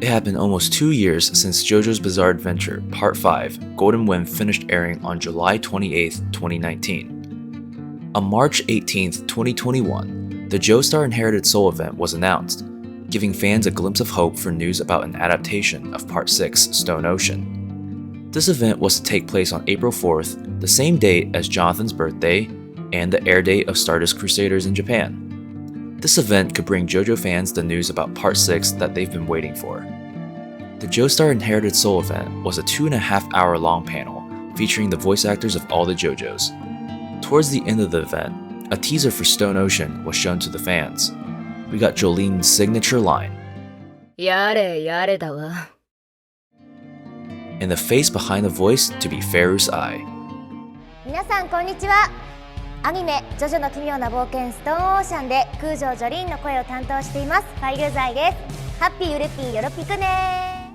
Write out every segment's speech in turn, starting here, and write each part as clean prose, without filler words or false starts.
It had been almost 2 years since JoJo's Bizarre Adventure Part 5 Golden Wind finished airing on July 28, 2019. On March 18, 2021, the Joestar Inherited Soul event was announced, giving fans a glimpse of hope for news about an adaptation of Part 6 Stone Ocean. This event was to take place on April 4th, the same date as Jonathan's birthday and the air date of Stardust Crusaders in Japan. This event could bring JoJo fans the news about Part 6 that they've been waiting for. The Joestar Inherited Soul event was a 2.5-hour long panel featuring the voice actors of all the JoJos. Towards the end of the event, a teaser for Stone Ocean was shown to the fans. We got Jolene's signature line, やれやれだわ。 and the face behind the voice to be Fairus Ai. 皆さんこんにちは。アニメ「ジョジョの奇妙な冒険ストーンオーシャン」で空城ジョリーンの声を担当していますファイルザイです。ハッピーウルピーよろぴくね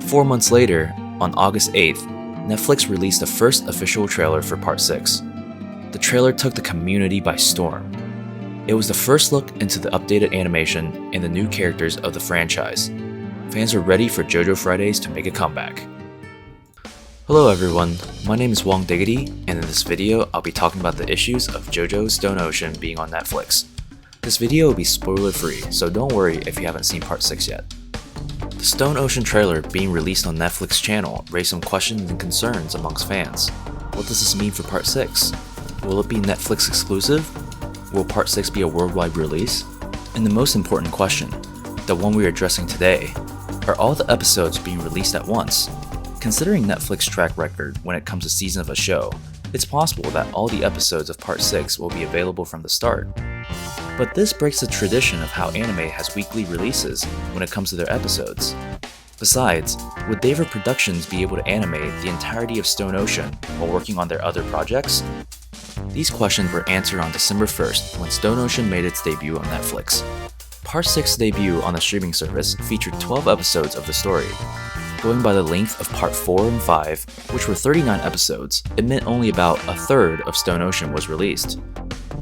ー。 4 months later, on August 8th, Netflix released the first official trailer for Part 6. The trailer took the community by storm. It was the first look into the updated animation and the new characters of the franchise. Fans are ready for JoJo Fridays to make a comeback. Hello everyone, my name is Wong Diggity, and in this video I'll be talking about the issues of JoJo Stone Ocean being on Netflix. This video will be spoiler free, so don't worry if you haven't seen Part 6 yet. The Stone Ocean trailer being released on Netflix channel raised some questions and concerns amongst fans. What does this mean for Part 6? Will it be Netflix exclusive? Will Part 6 be a worldwide release? And the most important question, the one we are addressing today, are all the episodes being released at once? Considering Netflix's track record when it comes to season of a show, it's possible that all the episodes of Part 6 will be available from the start. But this breaks the tradition of how anime has weekly releases when it comes to their episodes. Besides, would Daver Productions be able to animate the entirety of Stone Ocean while working on their other projects? These questions were answered on December 1st when Stone Ocean made its debut on Netflix. Part 6's debut on the streaming service featured 12 episodes of the story. Going by the length of Part 4 and 5, which were 39 episodes, it meant only about a third of Stone Ocean was released.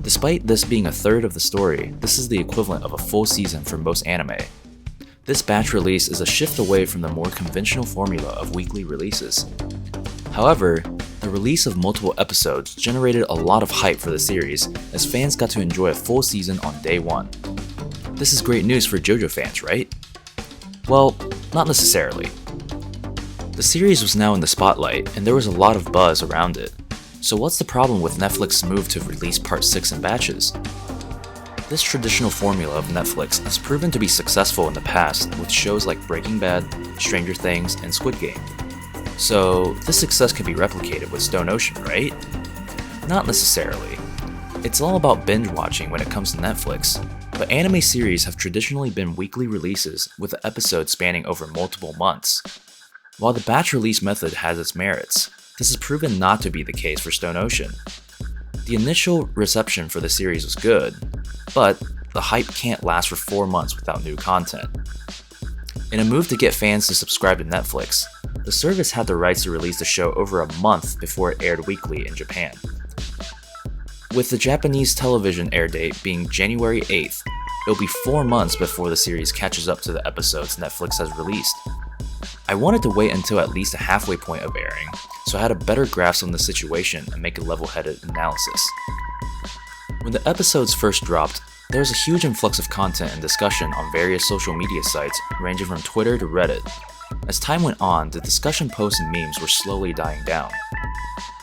Despite this being a third of the story, this is the equivalent of a full season for most anime. This batch release is a shift away from the more conventional formula of weekly releases. However, the release of multiple episodes generated a lot of hype for the series, as fans got to enjoy a full season on day one. This is great news for JoJo fans, right? Well, not necessarily. The series was now in the spotlight, and there was a lot of buzz around it. So what's the problem with Netflix's move to release Part 6 in batches? This traditional formula of Netflix has proven to be successful in the past with shows like Breaking Bad, Stranger Things, and Squid Game. So this success can be replicated with Stone Ocean, right? Not necessarily. It's all about binge watching when it comes to Netflix, but anime series have traditionally been weekly releases with the episodes spanning over multiple months. While the batch release method has its merits, this has proven not to be the case for Stone Ocean. The initial reception for the series was good, but the hype can't last for 4 months without new content. In a move to get fans to subscribe to Netflix, the service had the rights to release the show over a month before it aired weekly in Japan. With the Japanese television air date being January 8th, it'll be 4 months before the series catches up to the episodes Netflix has released. I wanted to wait until at least a halfway point of airing, so I had a better grasp on the situation and make a level-headed analysis. When the episodes first dropped, there was a huge influx of content and discussion on various social media sites ranging from Twitter to Reddit. As time went on, the discussion posts and memes were slowly dying down.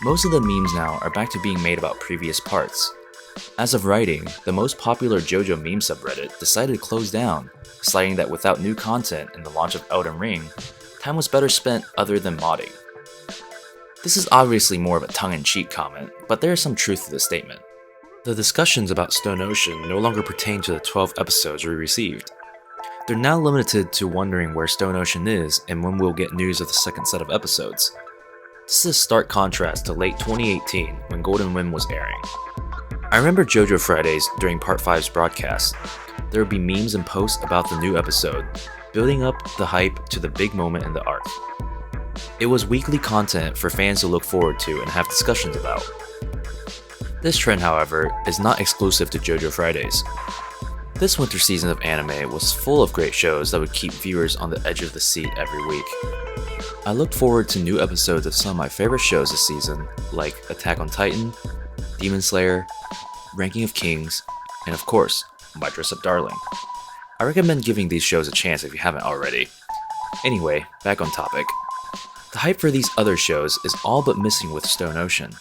Most of the memes now are back to being made about previous parts. As of writing, the most popular JoJo meme subreddit decided to close down, citing that without new content and the launch of Elden Ring, time was better spent other than modding. This is obviously more of a tongue-in-cheek comment, but there is some truth to this statement. The discussions about Stone Ocean no longer pertain to the 12 episodes we received. They're now limited to wondering where Stone Ocean is and when we'll get news of the second set of episodes. This is a stark contrast to late 2018 when Golden Wind was airing. I remember JoJo Fridays during Part 5's broadcast. There would be memes and posts about the new episode, building up the hype to the big moment in the arc. It was weekly content for fans to look forward to and have discussions about. This trend, however, is not exclusive to JoJo Fridays. This winter season of anime was full of great shows that would keep viewers on the edge of the seat every week. I looked forward to new episodes of some of my favorite shows this season, like Attack on Titan, Demon Slayer, Ranking of Kings, and of course, My Dress Up Darling. I recommend giving these shows a chance if you haven't already. Anyway, back on topic. The hype for these other shows is all but missing with Stone Ocean.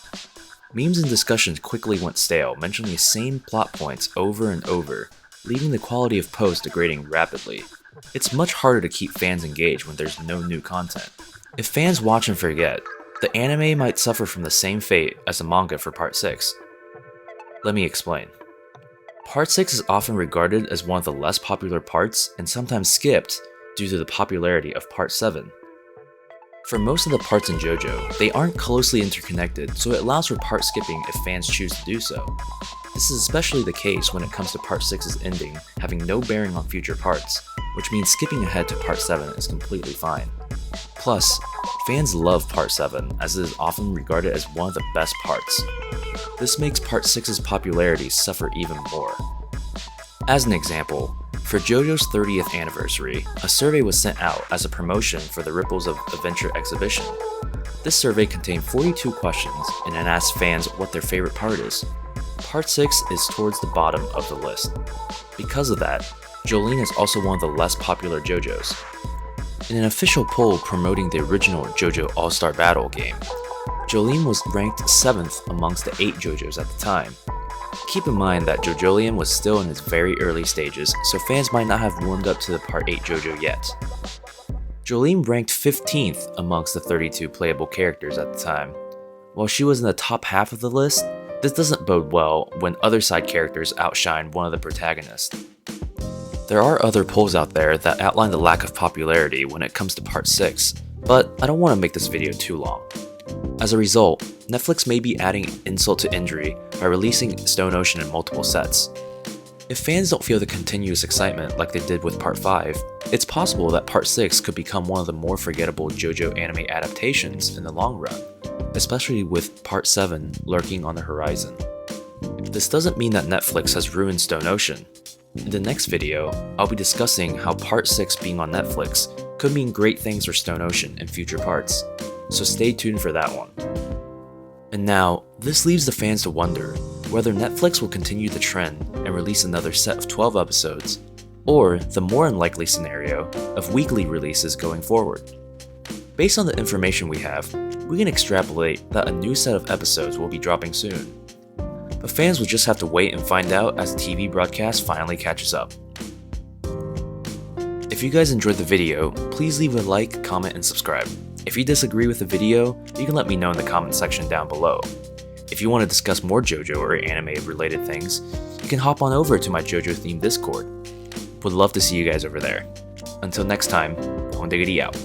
Memes and discussions quickly went stale, mentioning the same plot points over and over, leaving the quality of posts degrading rapidly. It's much harder to keep fans engaged when there's no new content. If fans watch and forget, the anime might suffer from the same fate as the manga for Part 6. Let me explain. Part 6 is often regarded as one of the less popular parts and sometimes skipped due to the popularity of Part 7. For most of the parts in JoJo, they aren't closely interconnected, so it allows for part skipping if fans choose to do so. This is especially the case when it comes to Part 6's ending having no bearing on future parts, which means skipping ahead to Part 7 is completely fine. Plus, fans love Part 7 as it is often regarded as one of the best parts. This makes Part 6's popularity suffer even more. As an example, for JoJo's 30th anniversary, a survey was sent out as a promotion for the Ripples of Adventure exhibition. This survey contained 42 questions and it asked fans what their favorite part is. Part 6 is towards the bottom of the list. Because of that, Jolyne is also one of the less popular JoJos. In an official poll promoting the original JoJo All-Star Battle game, Jolyne was ranked 7th amongst the 8 JoJos at the time. Keep in mind that JoJolion was still in its very early stages, so fans might not have warmed up to the Part 8 JoJo yet. Jolyne ranked 15th amongst the 32 playable characters at the time. While she was in the top half of the list, this doesn't bode well when other side characters outshine one of the protagonists. There are other polls out there that outline the lack of popularity when it comes to Part 6, but I don't want to make this video too long. As a result, Netflix may be adding insult to injury by releasing Stone Ocean in multiple sets. If fans don't feel the continuous excitement like they did with Part 5, it's possible that Part 6 could become one of the more forgettable JoJo anime adaptations in the long run, especially with Part 7 lurking on the horizon. This doesn't mean that Netflix has ruined Stone Ocean. In the next video, I'll be discussing how Part 6 being on Netflix could mean great things for Stone Ocean in future parts, so stay tuned for that one. And now, this leaves the fans to wonder whether Netflix will continue the trend and release another set of 12 episodes, or the more unlikely scenario of weekly releases going forward. Based on the information we have, we can extrapolate that a new set of episodes will be dropping soon. But fans will just have to wait and find out as the TV broadcast finally catches up. If you guys enjoyed the video, please leave a like, comment, and subscribe. If you disagree with the video, you can let me know in the comment section down below. If you want to discuss more JoJo or anime related things, you can hop on over to my JoJo themed Discord. Would love to see you guys over there. Until next time, Hondegiri out.